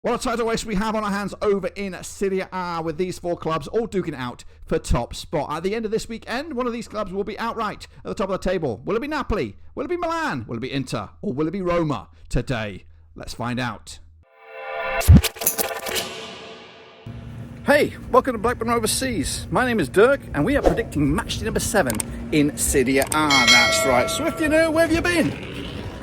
What a title race we have on our hands over in Serie A, with these four clubs all duking it out for top spot. At the end of this weekend, one of these clubs will be outright at the top of the table. Will it be Napoli? Will it be Milan? Will it be Inter? Or will it be Roma today? Let's find out. Hey, welcome to Blackburn Overseas. My name is Dirk, and we are predicting match day number 7 in Serie A. That's right. So if you're new, where have you been?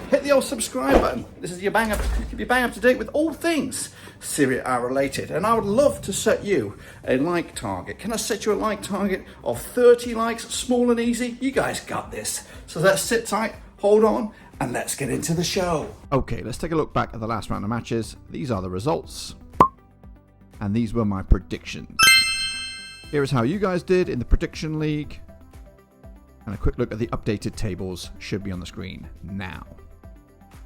Hit the old subscribe button. This is your bang up to date with all things Serie A related. And I would love to set you a like target. Can I set you a like target of 30 likes, small and easy? You guys got this. So let's sit tight, hold on, and let's get into the show. Okay, let's take a look back at the last round of matches. These are the results. And these were my predictions. Here is how you guys did in the prediction league. And a quick look at the updated tables should be on the screen now.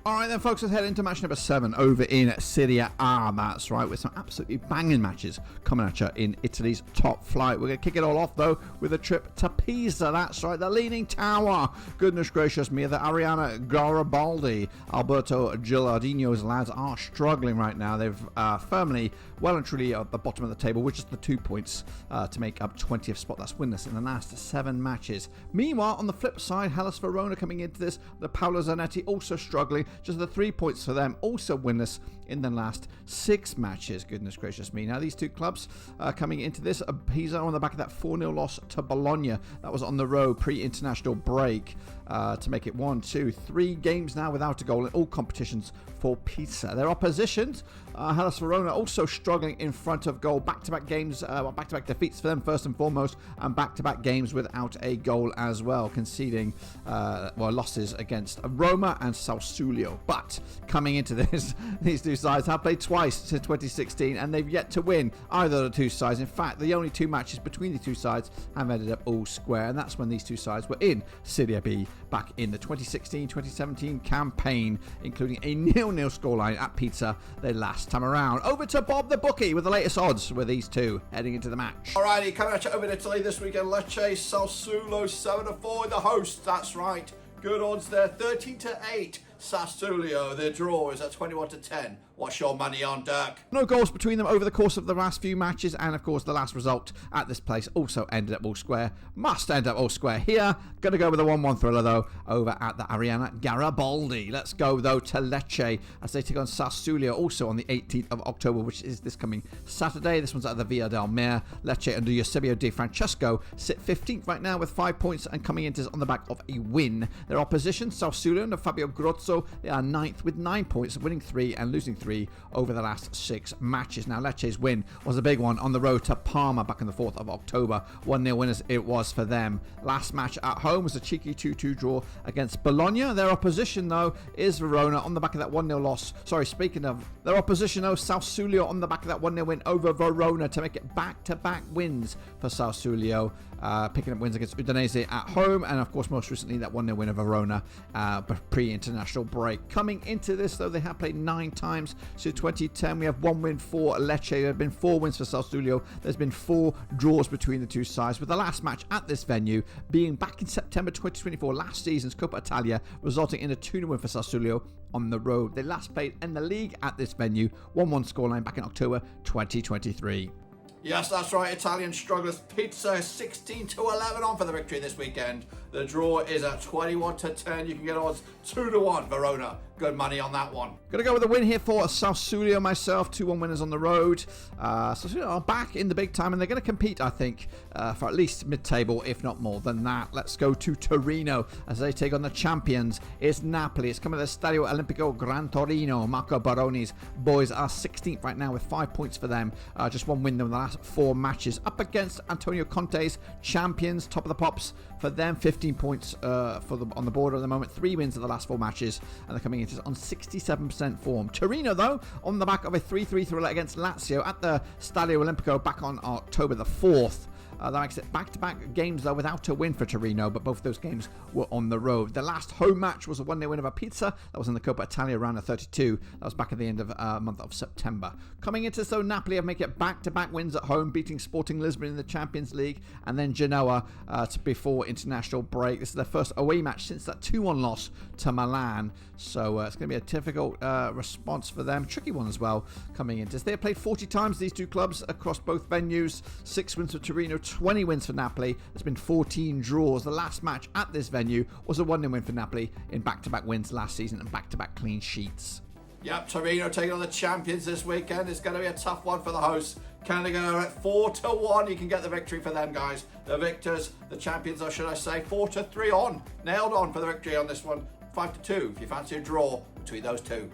Alright then folks, let's head into match number 7 over in Serie A. That's right, with some absolutely banging matches coming at you in Italy's top flight. We're going to kick it all off though with a trip to Pisa. That's right, the Leaning Tower. Goodness gracious me, the Ariana Garibaldi, Alberto Gilardino's lads are struggling right now. They've firmly, well and truly at the bottom of the table, which is the 2 points to make up 20th spot. That's winless in the last 7 matches. Meanwhile, on the flip side, Hellas Verona coming into this, the Paolo Zanetti also struggling. Just the 3 points for them, also winless in the last 6 matches. Goodness gracious me. Now these two clubs coming into this, Pisa on the back of that 4-0 loss to Bologna. That was on the road pre-international break to make it 3 games now without a goal in all competitions for Pisa. Their oppositions, Hellas Verona, also struggling in front of goal. Back-to-back games, back-to-back defeats for them first and foremost, and back-to-back games without a goal as well, conceding losses against Roma and Sassuolo. But coming into this, these two sides have played twice since 2016, and they've yet to win either of the two sides. In fact, the only 2 matches between the two sides have ended up all square, and that's when these two sides were in Serie B back in the 2016-2017 campaign, including a 0-0 scoreline at Pisa the last time around. Over to Bob the bookie with the latest odds with these two heading into the match. Alrighty, coming at you over in Italy this weekend. Lecce, Sassuolo 7-4, the host. That's right. Good odds there, 13-8. Sassuolo, their draw is at 21-10. What's your money on, Dirk? No goals between them over the course of the last few matches, and of course the last result at this place also ended up all square. Must end up all square here. Gonna go with a 1-1 thriller though over at the Ariana Garibaldi. Let's go though to Lecce as they take on Sassuolo also on the 18th of October, which is this coming Saturday. This one's at the Via del Mare. Lecce under Eusebio Di Francesco sit 15th right now with 5 points and coming into this on the back of a win. Their opposition, Sassuolo under Fabio Grozzo, they are 9th with 9 points, winning 3 and losing 3 over the last 6 matches. Now Lecce's win was a big one on the road to Parma back on the 4th of October. 1-0 winners it was for them. Last match at home was a cheeky 2-2 draw against Bologna. Their opposition though is Verona on the back of that 1-0 loss. Sorry, speaking of their opposition though, Sassuolo on the back of that 1-0 win over Verona to make it back-to-back wins for Sassuolo. Picking up wins against Udinese at home, and of course most recently that 1-0 win over Verona pre-international break. Coming into this though, they have played 9 times since 2010. We have 1 win for Lecce. There have been 4 wins for Sassuolo. There's been 4 draws between the two sides, with the last match at this venue being back in September 2024, last season's Coppa Italia, resulting in a 2-0 win for Sassuolo on the road. They last played in the league at this venue, 1-1 scoreline back in October 2023. Yes, that's right, Italian strugglers. Pizza 16-11 on for the victory this weekend. The draw is at 21-10. You can get odds 2-1 Verona. Good money on that one. Gonna go with a win here for Sassuolo myself. 2-1 winners on the road. Sassuolo are back in the big time, and they're going to compete, I think, for at least mid-table, if not more than that. Let's go to Torino as they take on the champions. It's Napoli. It's coming to the Stadio Olimpico Gran Torino. Marco Baroni's boys are 16th right now with 5 points for them. Just 1 win in the last 4 matches. Up against Antonio Conte's champions, top of the pops for them. 15 points on the board at the moment. 3 wins in the last 4 matches, and they're coming into on 67% form. Torino, though, on the back of a 3-3 thriller against Lazio at the Stadio Olimpico back on October the 4th. That makes it back-to-back games, though, without a win for Torino, but both those games were on the road. The last home match was a 1-0 win over Pisa. That was in the Coppa Italia round of 32. That was back at the end of month of September. Coming into this, though, Napoli have made it back-to-back wins at home, beating Sporting Lisbon in the Champions League, and then Genoa before international break. This is their first away match since that 2-1 loss to Milan. So it's going to be a difficult response for them. Tricky one as well coming into this. They have played 40 times, these two clubs, across both venues. 6 wins for Torino, 20 wins for Napoli. There's been 14 draws. The last match at this venue was a 1-0 win for Napoli in back-to-back wins last season and back-to-back clean sheets. Yep, Torino taking on the champions this weekend. It's going to be a tough one for the hosts. Can they go at 4-1? You can get the victory for them, guys. The victors, the champions, or should I say, 4-3 on. Nailed on for the victory on this one. 5-2 if you fancy a draw between those two.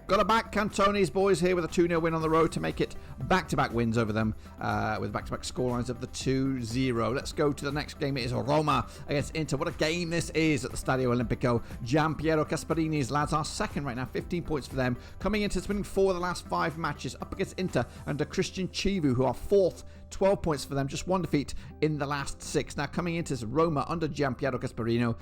Got to back Cantone's boys here with a 2-0 win on the road to make it back-to-back wins over them with back-to-back scorelines of the 2-0. Let's go to the next game. It is Roma against Inter. What a game this is at the Stadio Olimpico. Gianpiero Gasparini's lads are second right now, 15 points for them. Coming into winning 4 of the last 5 matches up against Inter under Christian Chivu, who are fourth, 12 points for them, just 1 defeat in the last 6. Now coming into this, Roma under Gianpiero Gasparino,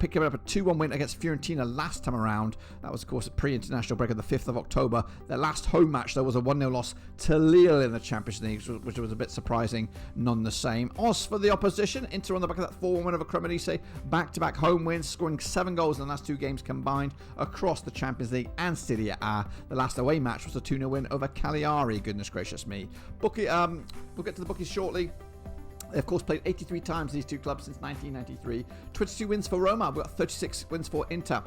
picking up a 2-1 win against Fiorentina last time around. That was, of course, a pre-international break on the 5th of October. Their last home match, though, was a 1-0 loss to Lille in the Champions League, which was a bit surprising, none the same. As for the opposition, Inter on the back of that 4-1 win over Cremonese, back-to-back home wins, scoring 7 goals in the last 2 games combined across the Champions League and Serie A. The last away match was a 2-0 win over Cagliari, goodness gracious me. Bookie, we'll get to the bookies shortly. They, of course, played 83 times, these two clubs, since 1993. 22 wins for Roma. We've got 36 wins for Inter.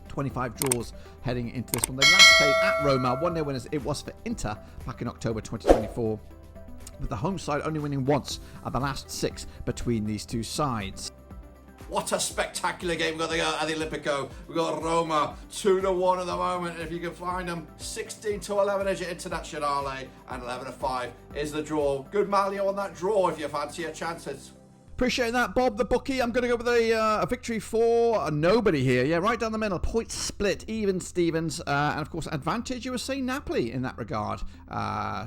25 draws heading into this one. They last played at Roma. 1-0 winners it was for Inter back in October 2024. With the home side only winning once at the last 6 between these two sides. What a spectacular game we've got at the Olimpico. We've got Roma 2-1 at the moment, and if you can find them, 16-11 is your Internazionale, and 11-5 is the draw. Good Malio on that draw if you fancy your chances. Appreciate that, Bob the bookie. I'm going to go with a victory for nobody here. Yeah, right down the middle. Point split, even Stevens. And, of course, advantage, you were saying Napoli in that regard.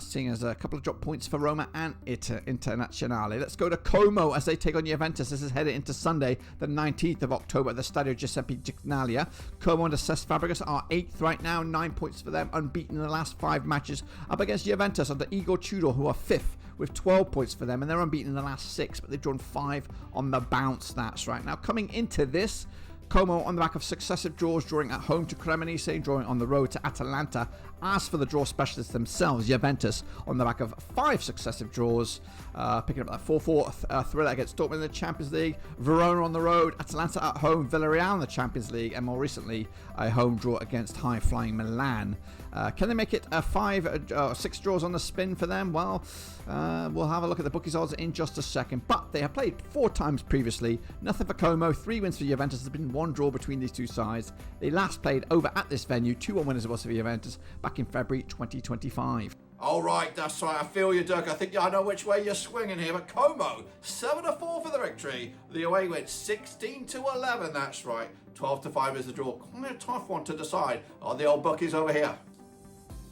Seeing as a couple of drop points for Roma and Internazionale. Let's go to Como as they take on Juventus. This is headed into Sunday, the 19th of October at the Stadio Giuseppe Gignalia. Como under Cesc Fabregas are 8th right now. 9 points for them, unbeaten in the last 5 matches. Up against Juventus under Igor Tudor, who are 5th. With 12 points for them, and they're unbeaten in the last 6, but they've drawn 5 on the bounce. That's right. Now, coming into this, Como on the back of successive draws, drawing at home to Cremonese, drawing on the road to Atalanta. As for the draw specialists themselves, Juventus on the back of 5 successive draws, picking up that 4-4 thriller against Dortmund in the Champions League, Verona on the road, Atalanta at home, Villarreal in the Champions League, and more recently a home draw against high-flying Milan. Can they make it 6 draws on the spin for them? Well, we'll have a look at the bookies odds in just a second. But they have played 4 times previously. Nothing for Como, 3 wins for Juventus. There's been 1 draw between these two sides. They last played over at this venue, 2-1 winners it was for Juventus back in February 2025. All right, that's right. I feel you, Dirk. I think I know which way you're swinging here. But Como, 7-4 for the victory. The away win, 16-11. That's right. 12-5 is the draw. Quite a tough one to decide on the old bookies over here.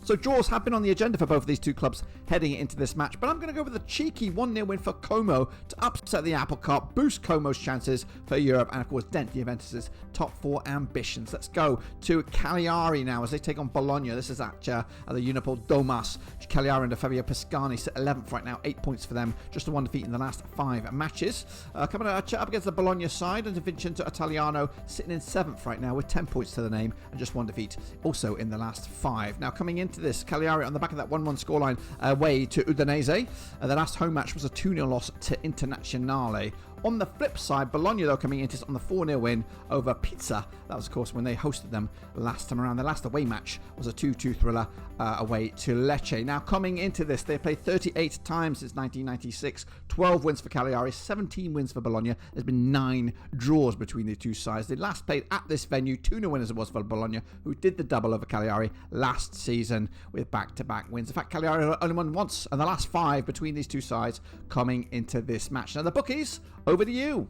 So draws have been on the agenda for both of these two clubs heading into this match, but I'm going to go with a cheeky 1-0 win for Como to upset the apple cart, boost Como's chances for Europe, and of course dent Juventus' top 4 ambitions. Let's go to Cagliari now as they take on Bologna. This is at the Unipol Domas. Cagliari under Fabio Piscani sit 11th right now, 8 points for them, just a 1 defeat in the last 5 matches. Coming up against the Bologna side, and Vincenzo Italiano sitting in 7th right now with 10 points to the name and just 1 defeat also in the last 5. Now coming into this, Cagliari on the back of that 1-1 scoreline away to Udinese. The last home match was a 2-0 loss to Internazionale. On the flip side, Bologna, though, coming into on the 4-0 win over Pisa. That was, of course, when they hosted them last time around. Their last away match was a 2-2 thriller away to Lecce. Now, coming into this, they played 38 times since 1996. 12 wins for Cagliari, 17 wins for Bologna. There's been 9 draws between the two sides. They last played at this venue, 2-0 winners it was for Bologna, who did the double over Cagliari last season with back-to-back wins. In fact, Cagliari only won once, and the last 5 between these two sides coming into this match. Now, the bookies, over to you.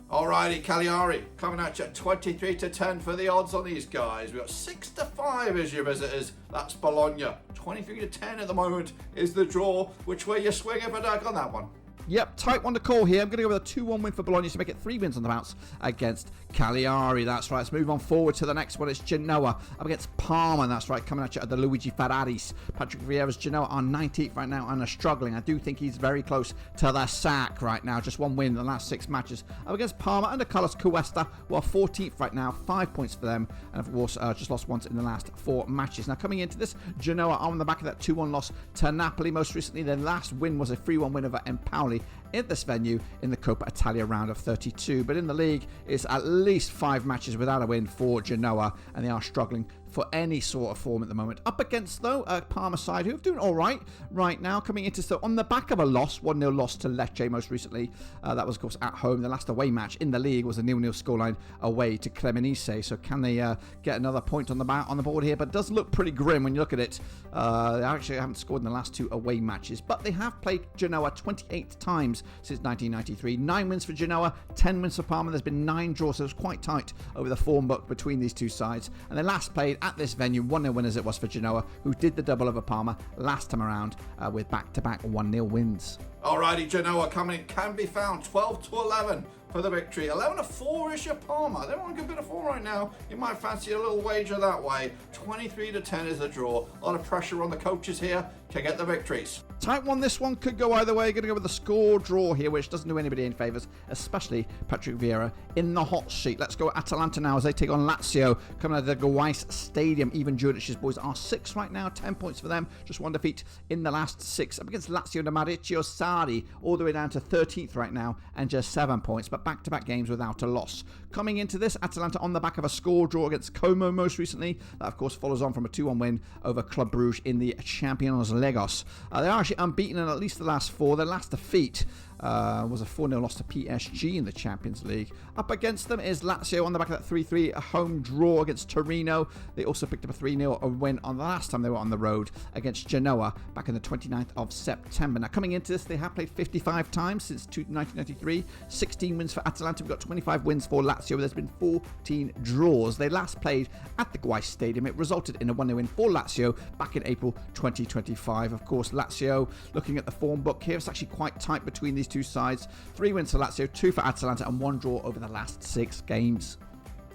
Alrighty, Cagliari coming at you at 23 to 10 for the odds on these guys. We've got 6 to 5 as your visitors. That's Bologna. 23 to 10 at the moment is the draw. Which way you swinging for Doug on that one? Yep, tight one to call here. I'm going to go with a 2-1 win for Bologna to make it 3 wins on the bounce against Cagliari. That's right. Let's move on forward to the next one. It's Genoa up against Parma. That's right. Coming at you at the Luigi Ferraris. Patrick Vieira's Genoa are 19th right now and are struggling. I do think he's very close to the sack right now. Just 1 win in the last 6 matches. Up against Parma under Carlos Cuesta, who are 14th right now. 5 points for them. And of course, just lost once in the last 4 matches. Now coming into this, Genoa are on the back of that 2-1 loss to Napoli. Most recently, their last win was a 3-1 win over Empoli at this venue in the Coppa Italia round of 32. But in the league, it's at least 5 matches without a win for Genoa, and they are struggling for any sort of form at the moment. Up against, though, a Parma side who are doing all right now, coming into, so on the back of a loss, 1-0 loss to Lecce most recently. That was, of course, at home. The last away match in the league was a 0-0 scoreline away to Cremonese. So can they get another point on the board here? But it does look pretty grim when you look at it. They actually haven't scored in the last 2 away matches, but they have played Genoa 28 times since 1993. 9 wins for Genoa, 10 wins for Parma. There's been 9 draws, so it's quite tight over the form book between these two sides. And they last played at this venue 1-0 win as it was for Genoa, who did the double over Parma last time around with back-to-back 1-0 wins. Alrighty, Genoa coming can be found 12 to 11 for the victory. 11 to 4 is your Parma. They're on a good bit of form right now. You might fancy a little wager that way. 23 to 10 is the draw. A lot of pressure on the coaches here to get the victories. Tight one, this one could go either way. Going to go with the score draw here, which doesn't do anybody any favours, especially Patrick Vieira in the hot seat. Let's go Atalanta now as they take on Lazio, coming out of the Guais Stadium. Even Juric's boys are 6 right now, 10 points for them, just 1 defeat in the last 6. Up against Lazio and Mauricio Sarri, all the way down to 13th right now, and just 7 points, but back-to-back games without a loss. Coming into this, Atalanta on the back of a score draw against Como most recently. That, of course, follows on from a 2-1 win over Club Brugge in the Champions Legos. They are actually unbeaten in at least the last 4. Their last defeat was a 4-0 loss to PSG in the Champions League. Up against them is Lazio on the back of that 3-3 a home draw against Torino. They also picked up a 3-0 win on the last time they were on the road against Genoa back on the 29th of September. Now coming into this, they have played 55 times since 1993. 16 wins for Atalanta. We've got 25 wins for Lazio. There's been 14 draws. They last played at the Guais Stadium. It resulted in a 1-0 win for Lazio back in April 2025. Of course, Lazio, looking at the form book here, it's actually quite tight between these two sides. 3 wins for Lazio, 2 for Atalanta, and 1 draw over the last 6 games.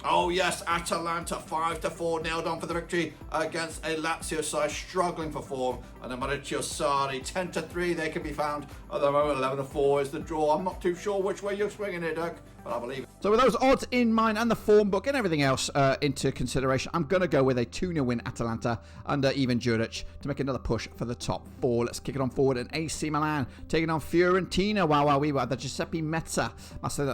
Oh yes, Atalanta 5 to 4 nailed on for the victory against a Lazio side struggling for form, and a Mauricio Sarri 10 to 3 they can be found at the moment. 11 to 4 is the draw. I'm not too sure which way you're swinging here, Doug, but I believe it. So with those odds in mind and the form book and everything else into consideration, I'm going to go with a 2-0 win Atalanta under Ivan Juric to make another push for the top 4. Let's kick it on forward. And AC Milan taking on Fiorentina. Wow, we were the Giuseppe Meazza,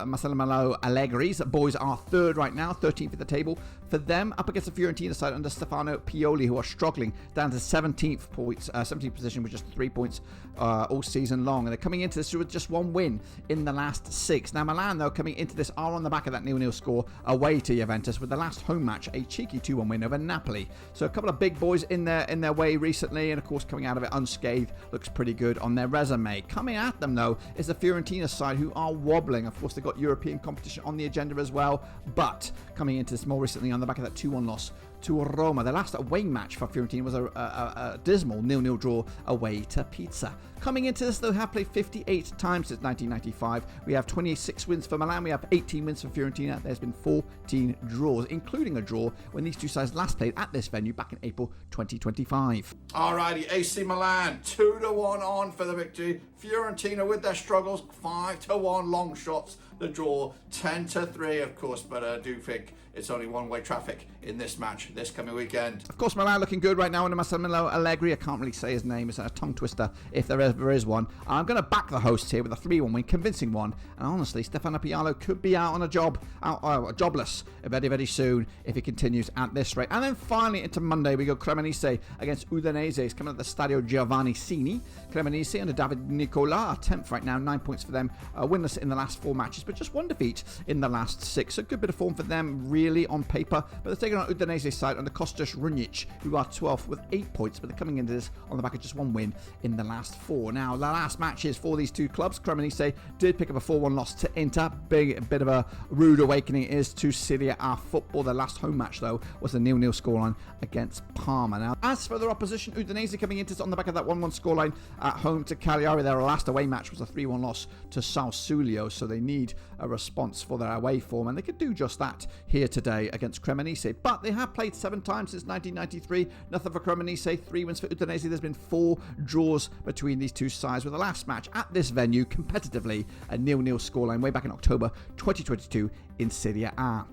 Marcelo Allegri's boys are 3rd right now, 13th at the table for them, up against the Fiorentina side under Stefano Pioli, who are struggling down to 17th position with just 3 points all season long. And they're coming into this with just 1 win in the last 6. Now Milan, though, coming into this are on the back of that 0-0 score away to Juventus with the last home match a cheeky 2-1 win over Napoli. So a couple of big boys in their way recently, and of course coming out of it unscathed looks pretty good on their resume. Coming at them though is the Fiorentina side, who are wobbling. Of course they've got European competition on the agenda as well, but coming into this more recently on the back of that 2-1 loss to Roma. The last away match for Fiorentina was a dismal 0-0 draw away to Pisa. Coming into this, though, have played 58 times since 1995. We have 26 wins for Milan. We have 18 wins for Fiorentina. There's been 14 draws, including a draw when these two sides last played at this venue back in April 2025. Alrighty, AC Milan 2 to 1 on for the victory. Fiorentina with their struggles 5 to 1 long shots. The draw 10 to 3, of course, but I do think it's only one-way traffic in this match this coming weekend. Of course, Milan looking good right now under Marcelo Allegri. I can't really say his name. It's a tongue twister if there ever is one. I'm going to back the hosts here with a 3-1 win, convincing one. And honestly, Stefano Pioli could be out on a jobless very, very soon if he continues at this rate. And then finally into Monday, we go Cremonese against Udinese. It's coming at the Stadio Giovanni Sini. Cremonese under David Nicola are 10th right now, 9 points for them. Winless in the last 4 matches, but just 1 defeat in the last 6. A good bit of form for them, really. really on paper, but they're taking on Udinese side under Kostas Runjic, who are 12th with 8 points, but they're coming into this on the back of just one win in the last 4. Now, the last matches for these two clubs, Cremonese did pick up a 4-1 loss to Inter. Bit of a rude awakening it is to Serie A football. Their last home match, though, was the 0-0 scoreline against Parma. Now, as for their opposition, Udinese coming into on the back of that 1-1 scoreline at home to Cagliari. Their last away match was a 3-1 loss to Sassuolo, so they need a response for their away form, and they could do just that here today against Cremonese. But they have played 7 times since 1993. Nothing for Cremonese, 3 wins for Udinese. There's been 4 draws between these two sides, with the last match at this venue competitively a 0-0 scoreline way back in October 2022 in Serie A.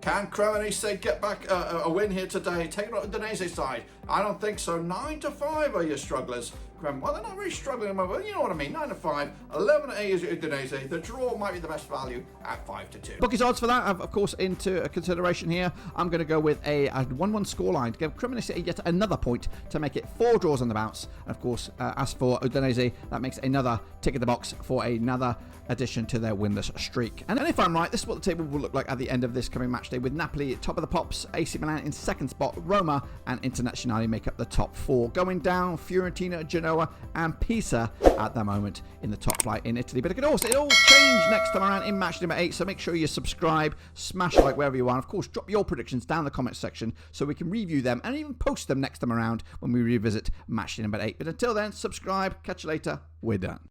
Can Cremonese get back a win here today, taking on Udinese side? I don't think so. 9-5 are your strugglers. Well, they're not really struggling, but you know what I mean. 9-5, 11-8 is Udinese. The draw might be the best value at 5-2. Bookies odds for that, of course, into consideration here. I'm going to go with a 1-1 scoreline to give Cremonese yet another point to make it 4 draws on the bounce. And of course, as for Udinese, that makes another tick in the box for another addition to their winless streak. And if I'm right, this is what the table will look like at the end of this coming match day, with Napoli top of the pops, AC Milan in second spot, Roma and Internazionale make up the top 4. Going down, Fiorentina, Genoa and Pisa at the moment in the top flight in Italy. But it all change next time around in match number 8, so make sure you subscribe, smash a like wherever you are, and of course drop your predictions down in the comments section so we can review them and even post them next time around when we revisit match number 8. But until then, subscribe, catch you later, we're done.